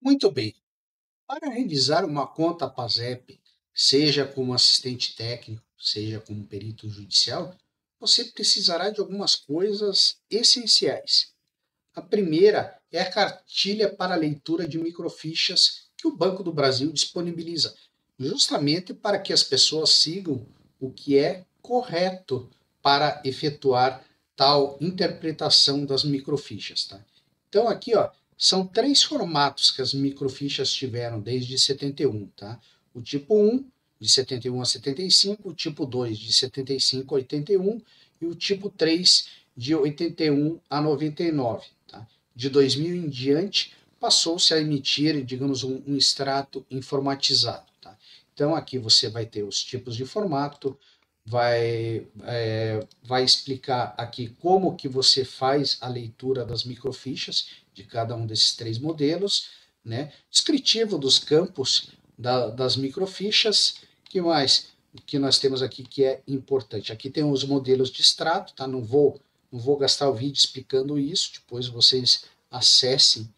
Muito bem. Para revisar uma conta PASEP, seja como assistente técnico, seja como perito judicial, você precisará de algumas coisas essenciais. A primeira é a cartilha para leitura de microfichas que o Banco do Brasil disponibiliza, justamente para que as pessoas sigam o que é correto para efetuar tal interpretação das microfichas. Tá? Então, aqui ó, são três formatos que as microfichas tiveram desde 71. Tá? O tipo 1, de 71 a 75, o tipo 2, de 75 a 81, e o tipo 3, de 81 a 99. Tá? De 2000 em diante, passou-se a emitir, digamos, um extrato informatizado. Tá? Então, aqui você vai ter os tipos de formato, vai explicar aqui como que você faz a leitura das microfichas de cada um desses três modelos, né? Descritivo dos campos das microfichas, que mais que nós temos aqui que é importante. Aqui tem os modelos de extrato, tá? Não vou gastar o vídeo explicando isso, depois vocês acessem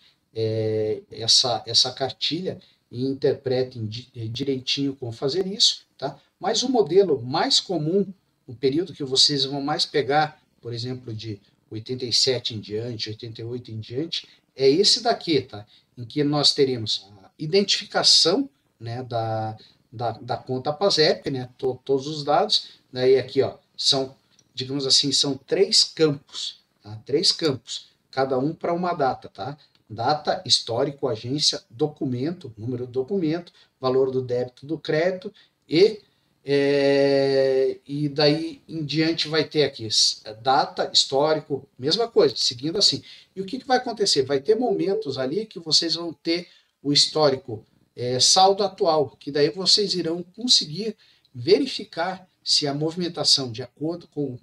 essa cartilha e interpretem direitinho como fazer isso, tá? Mas o modelo mais comum, o período que vocês vão mais pegar, por exemplo, de 87 em diante, 88 em diante, é esse daqui, tá? Em que nós teremos a identificação, né, da conta PASEP, né, todos os dados, daí aqui, ó, são, digamos assim, são três campos, tá? Três campos, cada um para uma data, tá? Data, histórico, agência, documento, número do documento, valor do débito, do crédito e daí em diante vai ter aqui data, histórico, mesma coisa, seguindo assim. E o que vai acontecer? Vai ter momentos ali que vocês vão ter o histórico saldo atual, que daí vocês irão conseguir verificar se a movimentação, de acordo com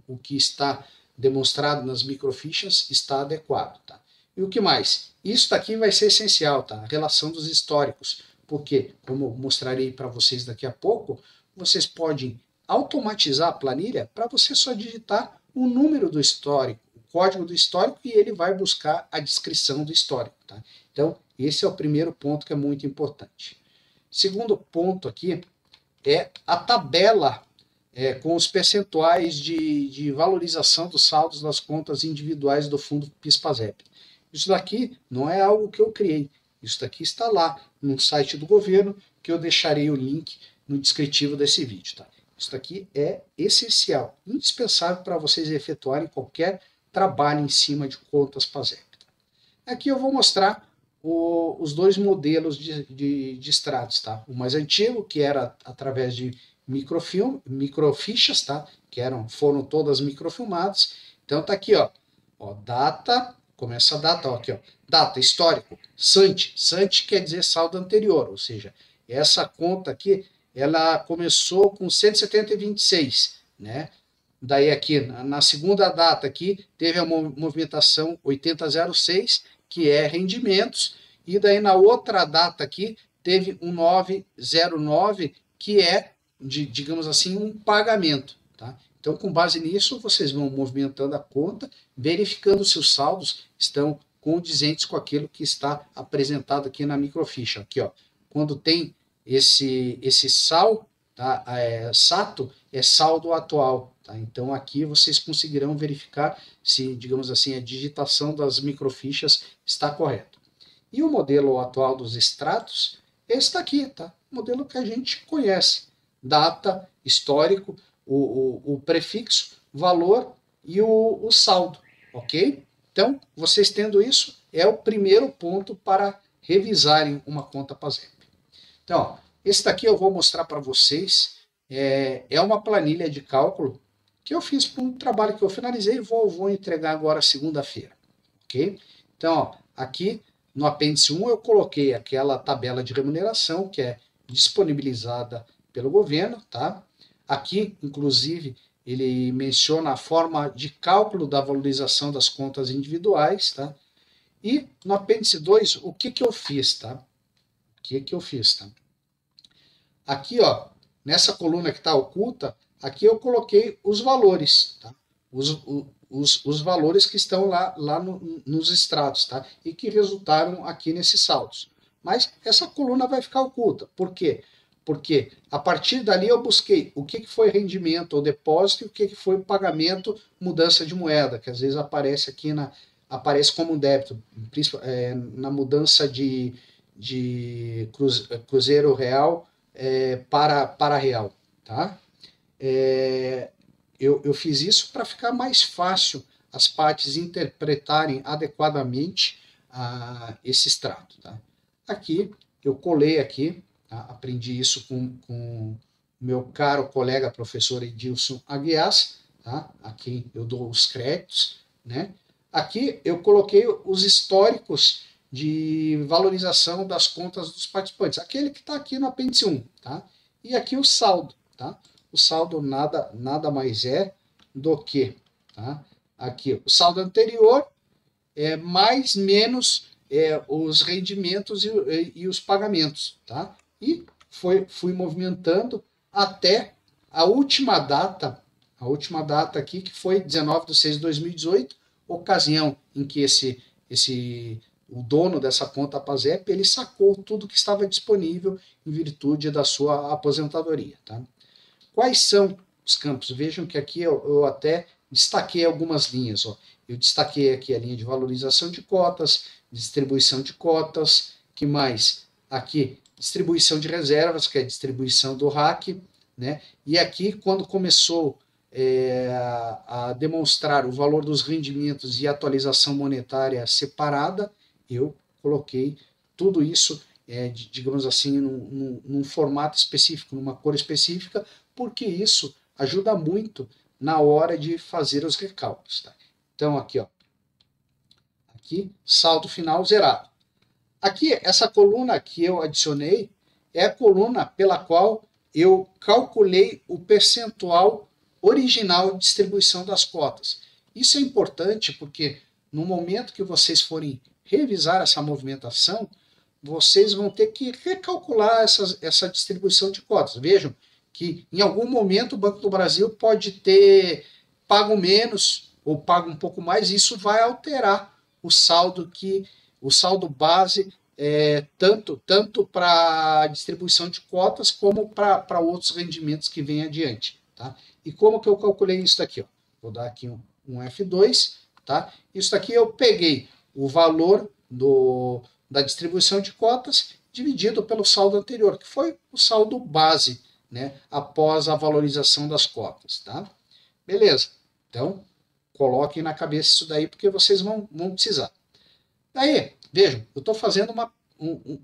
o que está demonstrado nas microfichas, está adequado. Tá? E o que mais? Isso daqui vai ser essencial, tá? A relação dos históricos, porque, como eu mostrarei para vocês daqui a pouco, vocês podem automatizar a planilha para você só digitar o número do histórico, o código do histórico, e ele vai buscar a descrição do histórico. Tá? Então, esse é o primeiro ponto que é muito importante. Segundo ponto aqui é a tabela com os percentuais de valorização dos saldos das contas individuais do fundo PIS/PASEP. Isso daqui não é algo que eu criei. Isso daqui está lá no site do governo, que eu deixarei o link no descritivo desse vídeo. Tá? Isso daqui é essencial, indispensável para vocês efetuarem qualquer trabalho em cima de contas PASEP. Aqui eu vou mostrar os dois modelos de extratos. Tá? O mais antigo, que era através de microfichas, tá? Que foram todas microfilmadas. Então tá aqui, ó, data, começa a data, ó, aqui, ó, data, histórico, SANT. SANT quer dizer saldo anterior, ou seja, essa conta aqui, ela começou com 170,26, né? Daí aqui, na segunda data aqui, teve a movimentação 8006, que é rendimentos, e daí na outra data aqui, teve um 909, que é, digamos assim, um pagamento. Tá? Então, com base nisso, vocês vão movimentando a conta, verificando se os saldos estão condizentes com aquilo que está apresentado aqui na microficha. Aqui, ó, quando tem esse SAL, tá? SATO, é saldo atual. Tá? Então, aqui vocês conseguirão verificar se, digamos assim, a digitação das microfichas está correta. E o modelo atual dos extratos, esse está aqui, tá? O modelo que a gente conhece. Data, histórico, o prefixo, valor e o saldo, ok? Então, vocês tendo isso, é o primeiro ponto para revisarem uma conta PASEP. Então, ó, esse daqui eu vou mostrar para vocês, é uma planilha de cálculo que eu fiz para um trabalho que eu finalizei e vou entregar agora segunda-feira, ok? Então, ó, aqui no apêndice 1 eu coloquei aquela tabela de remuneração que é disponibilizada pelo governo, tá? Aqui, inclusive, ele menciona a forma de cálculo da valorização das contas individuais, tá? E no apêndice 2, o que eu fiz, tá? O que eu fiz, tá? Aqui, ó, nessa coluna que está oculta, aqui eu coloquei os valores, tá? os valores que estão lá nos extratos, tá? E que resultaram aqui nesses saldos. Mas essa coluna vai ficar oculta. Por quê? Porque a partir dali eu busquei o que foi rendimento ou depósito e o que foi pagamento, mudança de moeda, que às vezes aparece aqui aparece como débito, na mudança de cruzeiro real para real, tá? Eu fiz isso para ficar mais fácil as partes interpretarem adequadamente esse extrato, tá? Aqui, eu colei aqui, tá? Aprendi isso com meu caro colega professor Edilson Aguias, tá? Aqui eu dou os créditos, né? Aqui eu coloquei os históricos de valorização das contas dos participantes, aquele que está aqui no apêndice 1, tá? E aqui o saldo, tá? O saldo nada mais é do que, tá? Aqui o saldo anterior mais menos os rendimentos e os pagamentos, tá? E fui movimentando até a última data aqui, que foi 19/6/2018, ocasião em que o dono dessa conta APASEP, ele sacou tudo que estava disponível em virtude da sua aposentadoria, tá? Quais são os campos? Vejam que aqui eu até destaquei algumas linhas, ó. Eu destaquei aqui a linha de valorização de cotas, distribuição de cotas, que mais? Aqui, distribuição de reservas, que é a distribuição do RAC, né? E aqui, quando começou a demonstrar o valor dos rendimentos e atualização monetária separada, eu coloquei tudo isso, digamos assim, num formato específico, numa cor específica, porque isso ajuda muito na hora de fazer os recálculos, tá? Então, aqui, ó. Aqui, saldo final zerado. Aqui, essa coluna que eu adicionei é a coluna pela qual eu calculei o percentual original de distribuição das cotas. Isso é importante porque no momento que vocês forem revisar essa movimentação, vocês vão ter que recalcular essa distribuição de cotas. Vejam que em algum momento o Banco do Brasil pode ter pago menos ou pago um pouco mais, e isso vai alterar o saldo base, tanto para a distribuição de cotas como para outros rendimentos que vêm adiante, tá? E como que eu calculei isso daqui? Ó? Vou dar aqui um F2, tá? Isso daqui eu peguei o valor da distribuição de cotas dividido pelo saldo anterior, que foi o saldo base, né, após a valorização das cotas, tá? Beleza. Então, coloquem na cabeça isso daí, porque vocês vão precisar. Daí, vejam, eu estou fazendo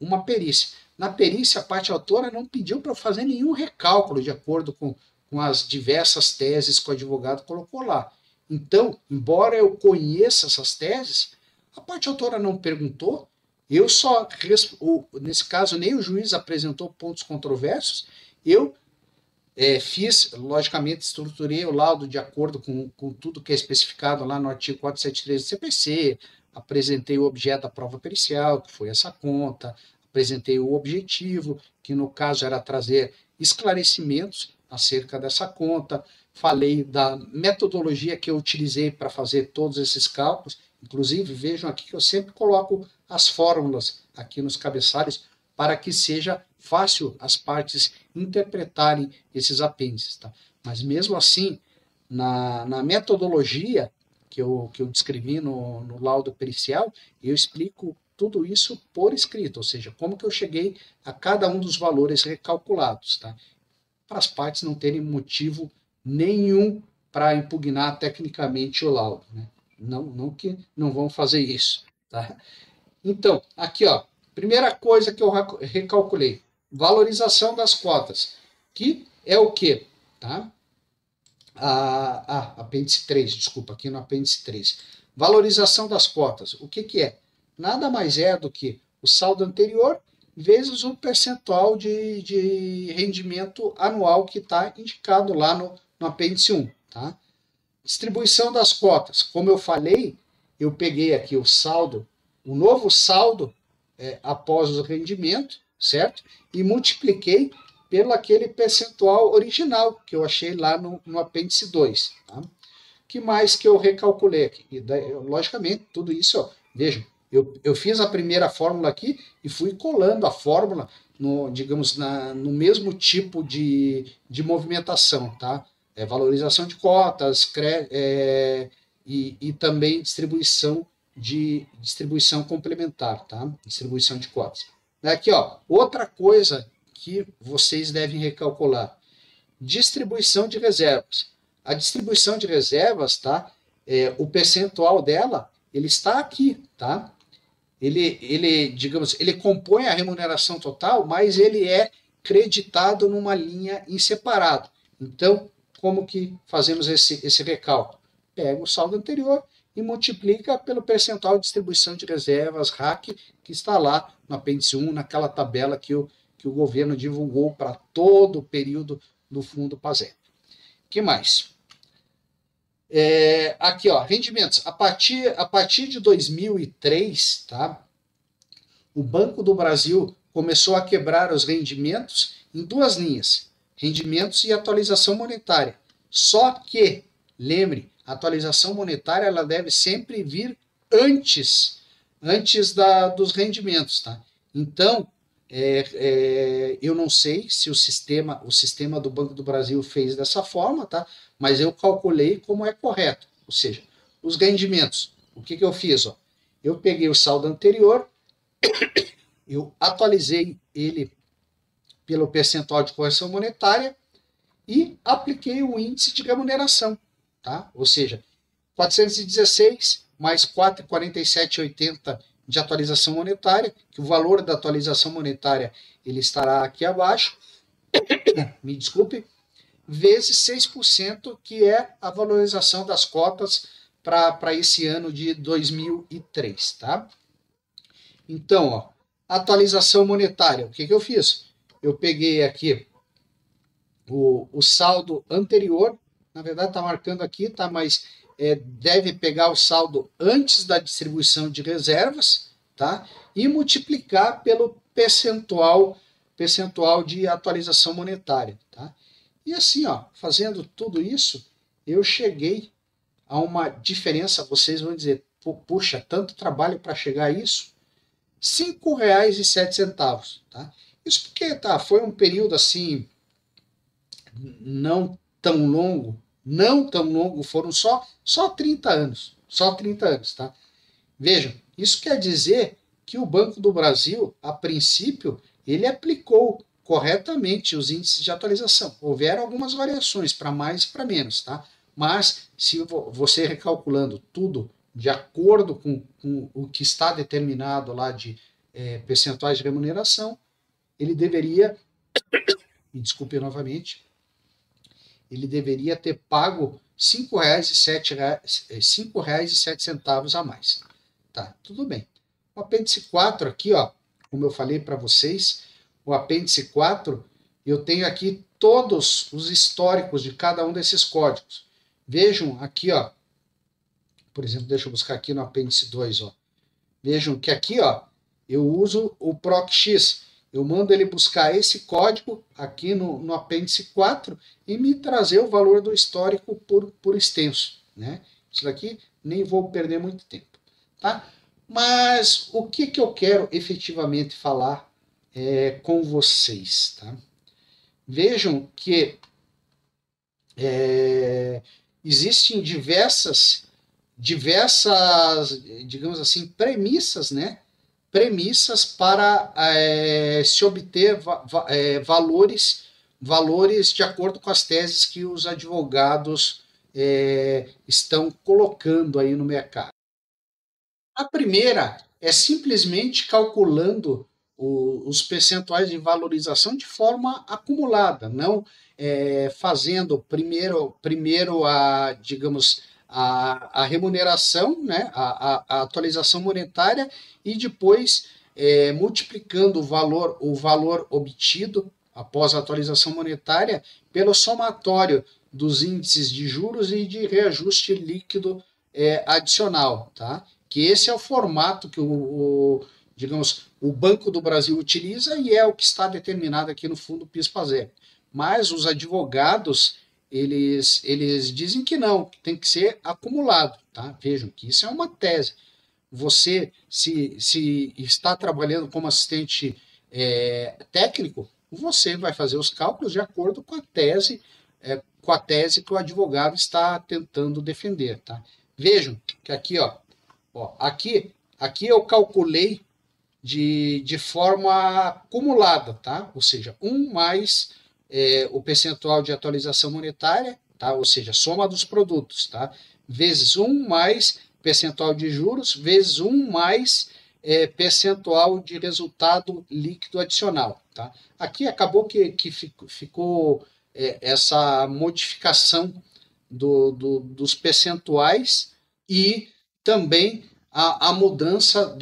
uma perícia. Na perícia, a parte autora não pediu para eu fazer nenhum recálculo de acordo com as diversas teses que o advogado colocou lá. Então, embora eu conheça essas teses, a parte autora não perguntou, nesse caso, nem o juiz apresentou pontos controversos, eu logicamente, estruturei o laudo de acordo com tudo que é especificado lá no artigo 473 do CPC, apresentei o objeto da prova pericial, que foi essa conta, apresentei o objetivo, que no caso era trazer esclarecimentos acerca dessa conta, falei da metodologia que eu utilizei para fazer todos esses cálculos, inclusive vejam aqui que eu sempre coloco as fórmulas aqui nos cabeçalhos para que seja fácil as partes interpretarem esses apêndices, tá? Mas mesmo assim, na metodologia que eu descrevi no laudo pericial, eu explico tudo isso por escrito, ou seja, como que eu cheguei a cada um dos valores recalculados, tá? Para as partes não terem motivo nenhum para impugnar tecnicamente o laudo, né? Não que não vão fazer isso, tá? Então, aqui, ó, primeira coisa que eu recalculei, valorização das cotas, que é o quê? Tá? Apêndice 3, desculpa, aqui no apêndice 3. Valorização das cotas, o que é? Nada mais é do que o saldo anterior vezes o percentual de rendimento anual que está indicado lá no apêndice 1. Tá? Distribuição das cotas, como eu falei, eu peguei aqui o saldo, o novo saldo após o rendimento, certo? E multipliquei pelo aquele percentual original que eu achei lá no apêndice 2. Tá? que mais que eu recalculei aqui? E daí, logicamente, tudo isso, ó, vejam, eu fiz a primeira fórmula aqui e fui colando a fórmula no, digamos, no mesmo tipo de movimentação, tá? Valorização de cotas, e também distribuição complementar, tá? Distribuição de cotas. Aqui, ó, outra coisa que vocês devem recalcular: distribuição de reservas. A distribuição de reservas, tá? O percentual dela, ele está aqui, tá? Digamos, ele compõe a remuneração total, mas ele é creditado numa linha em separado. Então, como que fazemos esse recálculo? Pega o saldo anterior e multiplica pelo percentual de distribuição de reservas, RAC, que está lá no apêndice 1, naquela tabela que o governo divulgou para todo o período do Fundo PASEP. O que mais? Aqui, ó, rendimentos. A partir de 2003, tá? O Banco do Brasil começou a quebrar os rendimentos em duas linhas: rendimentos e atualização monetária. Só que, lembre, a atualização monetária ela deve sempre vir antes dos rendimentos, tá? Então, eu não sei se o sistema do Banco do Brasil fez dessa forma, tá? Mas eu calculei como é correto. Ou seja, os rendimentos, o que eu fiz? Ó? Eu peguei o saldo anterior, eu atualizei ele pelo percentual de correção monetária e apliquei o índice de remuneração, tá? Ou seja, 416 mais 4,4780 de atualização monetária, que o valor da atualização monetária ele estará aqui abaixo, me desculpe, vezes 6%, que é a valorização das cotas para esse ano de 2003, tá? Então, ó, atualização monetária, o que eu fiz? Eu peguei aqui o saldo anterior, na verdade está marcando aqui, tá? Mas deve pegar o saldo antes da distribuição de reservas, tá? E multiplicar pelo percentual de atualização monetária, tá? E assim, ó, fazendo tudo isso, eu cheguei a uma diferença, vocês vão dizer, puxa, tanto trabalho para chegar a isso? R$ 5,07, tá? Isso porque, tá, foi um período assim, não tão longo, foram só 30 anos, tá? Vejam, isso quer dizer que o Banco do Brasil, a princípio, ele aplicou corretamente os índices de atualização. Houveram algumas variações, para mais e para menos, tá? Mas, se você recalculando tudo de acordo com o que está determinado lá de percentuais de remuneração, ele deveria, me desculpe novamente, ele deveria ter pago R$ 5,07 a mais. Tá, tudo bem. O apêndice 4 aqui, ó, como eu falei para vocês, o apêndice 4, eu tenho aqui todos os históricos de cada um desses códigos. Vejam aqui, ó, por exemplo, deixa eu buscar aqui no apêndice 2, ó. Vejam que aqui, ó, eu uso o PROC-X. Eu mando ele buscar esse código aqui no apêndice 4 e me trazer o valor do histórico por extenso, né? Isso daqui nem vou perder muito tempo, tá? Mas o que eu quero efetivamente falar com vocês, tá? Vejam que existem diversas, digamos assim, premissas, né? Premissas para se obter valores de acordo com as teses que os advogados estão colocando aí no mercado. A primeira é simplesmente calculando os percentuais de valorização de forma acumulada, não fazendo primeiro digamos, a remuneração, né, a atualização monetária e depois multiplicando o valor obtido após a atualização monetária pelo somatório dos índices de juros e de reajuste líquido adicional, tá? Que esse é o formato que digamos, o Banco do Brasil utiliza e é o que está determinado aqui no fundo PIS/PASEP. Mas os advogados, eles dizem que não, que tem que ser acumulado, tá? Vejam que isso é uma tese. Você, se está trabalhando como assistente técnico, você vai fazer os cálculos de acordo com a tese que o advogado está tentando defender, tá? Vejam que aqui, aqui eu calculei de forma acumulada, tá? Ou seja, 1 mais o percentual de atualização monetária, tá? Ou seja, soma dos produtos, tá? Vezes 1 mais percentual de juros, vezes 1 mais percentual de resultado líquido adicional, tá? Aqui acabou que ficou essa modificação dos percentuais e também a mudança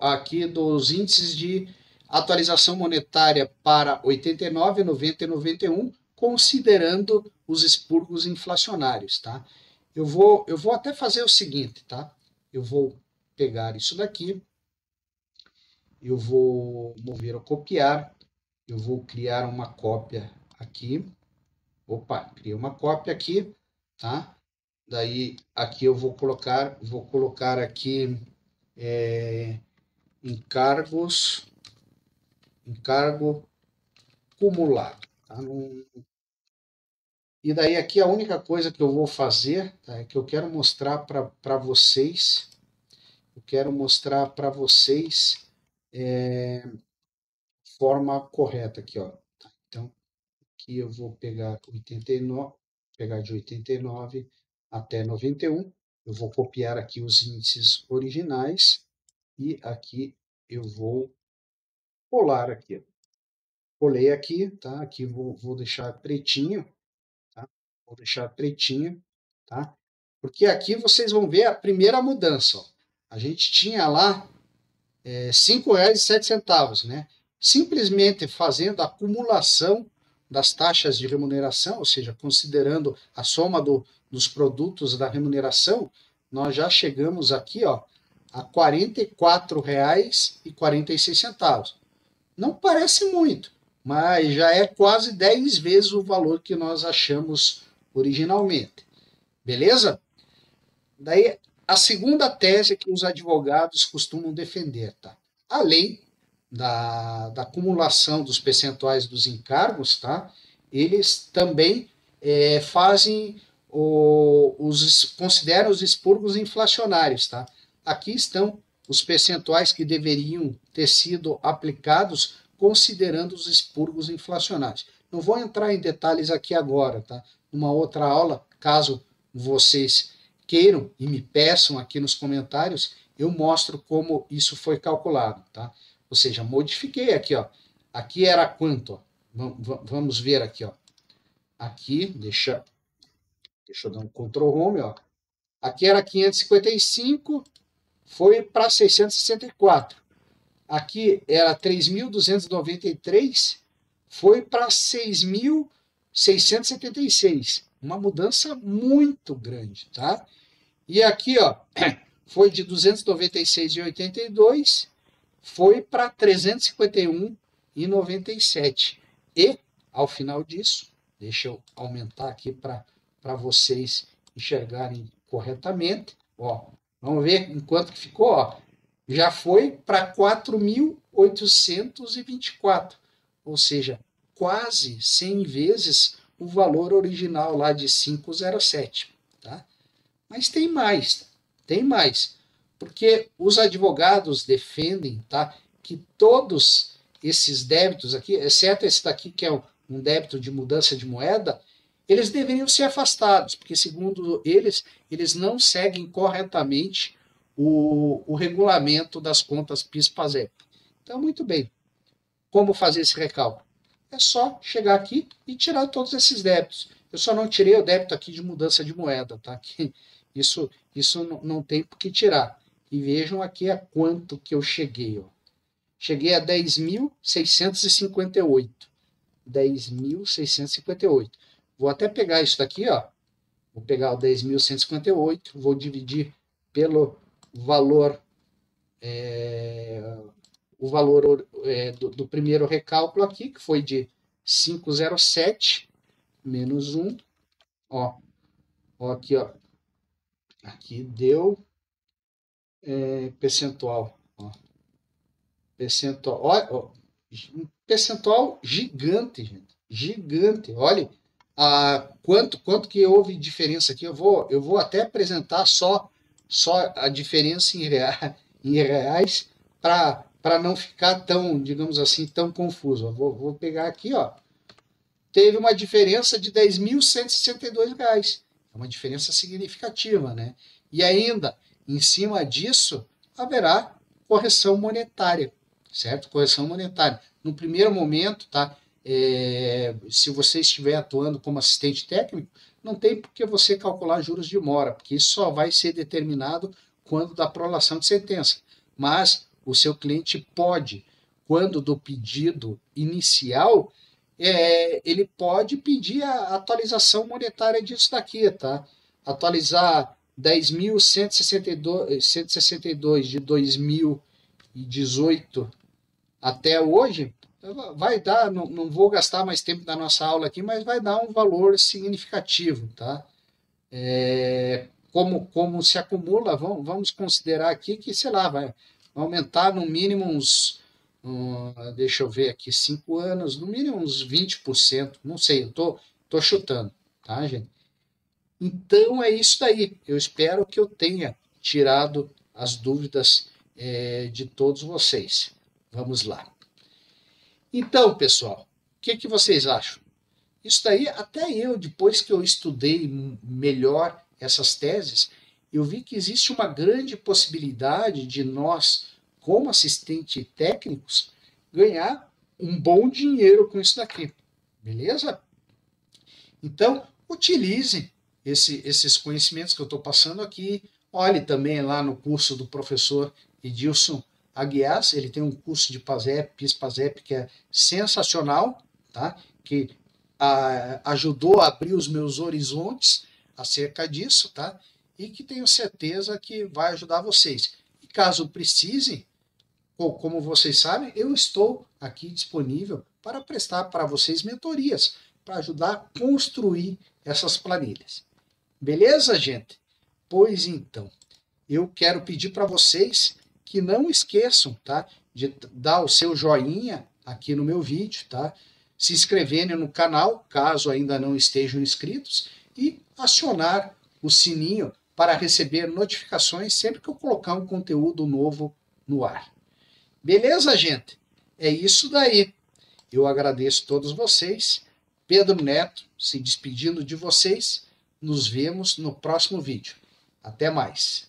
aqui dos índices de atualização monetária para 89, 90 e 91, considerando os expurgos inflacionários, tá? Eu vou até fazer o seguinte, tá? Eu vou pegar isso daqui, eu vou mover o copiar, eu vou criar uma cópia aqui. Opa, criei uma cópia aqui, tá? Daí aqui eu vou colocar aqui encargo cumulado, tá? E daí aqui a única coisa que eu vou fazer, tá, é que eu quero mostrar para vocês, forma correta aqui, ó. Então aqui eu vou pegar 89, pegar de 89 até 91, eu vou copiar aqui os índices originais e aqui eu vou colar aqui. Colei aqui, tá? Aqui vou deixar pretinho, tá? Vou deixar pretinho, tá? Porque aqui vocês vão ver a primeira mudança, ó. A gente tinha lá R$ 5,07, né? Simplesmente fazendo a acumulação das taxas de remuneração, ou seja, considerando a soma dos produtos da remuneração, nós já chegamos aqui, ó, a R$ 44,46. Não parece muito, mas já é quase 10 vezes o valor que nós achamos originalmente. Beleza? Daí, a segunda tese que os advogados costumam defender, tá? Além da acumulação dos percentuais dos encargos, tá? Eles também consideram os expurgos inflacionários, tá? Aqui estão os percentuais que deveriam ter sido aplicados considerando os expurgos inflacionários. Não vou entrar em detalhes aqui agora, tá? Numa outra aula, caso vocês queiram e me peçam aqui nos comentários, eu mostro como isso foi calculado, tá? Ou seja, modifiquei aqui, ó. Aqui era quanto? Ó? Vamos ver aqui, ó. Aqui, deixa eu dar um Ctrl Home, ó. Aqui era 555, foi para 664. Aqui era 3.293, foi para 6.676. Uma mudança muito grande, tá? E aqui, ó, foi de 296,82, foi para 351,97. E, ao final disso, deixa eu aumentar aqui para vocês enxergarem corretamente. Ó, vamos ver em quanto que ficou. Ó. Já foi para 4.824, ou seja, quase 100 vezes o valor original lá de 507. Tá? Mas tem mais, porque os advogados defendem, tá, que todos esses débitos aqui, exceto esse daqui que é um débito de mudança de moeda, eles deveriam ser afastados, porque segundo eles não seguem corretamente o regulamento das contas PIS/PASEP. Então, muito bem. Como fazer esse recálculo? É só chegar aqui e tirar todos esses débitos. Eu só não tirei o débito aqui de mudança de moeda, tá? Isso não tem por que tirar. E vejam aqui a quanto que eu cheguei. Ó. Cheguei a 10.658. 10.658. Vou até pegar isso daqui, ó. Vou pegar o 10.158, vou dividir pelo valor, do primeiro recálculo aqui, que foi de 507 menos 1, Ó, aqui, ó. Aqui deu percentual. Ó. Percentual. Ó, um percentual gigante, gente. Gigante. Olha quanto que houve diferença aqui. Eu vou até apresentar só a diferença em reais para não ficar tão, digamos assim, tão confuso. Vou pegar aqui, ó. Teve uma diferença de R$ 10.162. É uma diferença significativa, né? E ainda, em cima disso, haverá correção monetária, certo? Correção monetária. No primeiro momento, tá? Se você estiver atuando como assistente técnico, não tem por que você calcular juros de mora, porque isso só vai ser determinado quando da prolação de sentença. Mas o seu cliente pode, quando do pedido inicial, ele pode pedir a atualização monetária disso daqui, tá? Atualizar 10.162 de 2018 até hoje, vai dar, não vou gastar mais tempo da nossa aula aqui, mas vai dar um valor significativo, tá? Como se acumula, vamos considerar aqui que, sei lá, vai aumentar no mínimo uns, deixa eu ver aqui, 5 anos, no mínimo uns 20%, não sei, eu tô chutando, tá, gente? Então é isso daí. Eu espero que eu tenha tirado as dúvidas de todos vocês. Vamos lá. Então, pessoal, o que vocês acham? Isso daí, até eu, depois que eu estudei melhor essas teses, eu vi que existe uma grande possibilidade de nós, como assistentes técnicos, ganhar um bom dinheiro com isso daqui. Beleza? Então, utilize esses conhecimentos que eu estou passando aqui. Olhe também lá no curso do professor Edilson Aguiar, ele tem um curso de PASEP, PIS-PASEP, que é sensacional, tá? Que ajudou a abrir os meus horizontes acerca disso, tá? E que tenho certeza que vai ajudar vocês. E caso precisem, como vocês sabem, eu estou aqui disponível para prestar para vocês mentorias, para ajudar a construir essas planilhas. Beleza, gente? Pois então, eu quero pedir para vocês que não esqueçam, tá, de dar o seu joinha aqui no meu vídeo, tá? Se inscreverem no canal, caso ainda não estejam inscritos, e acionar o sininho para receber notificações sempre que eu colocar um conteúdo novo no ar. Beleza, gente? É isso daí. Eu agradeço a todos vocês. Pedro Neto se despedindo de vocês. Nos vemos no próximo vídeo. Até mais.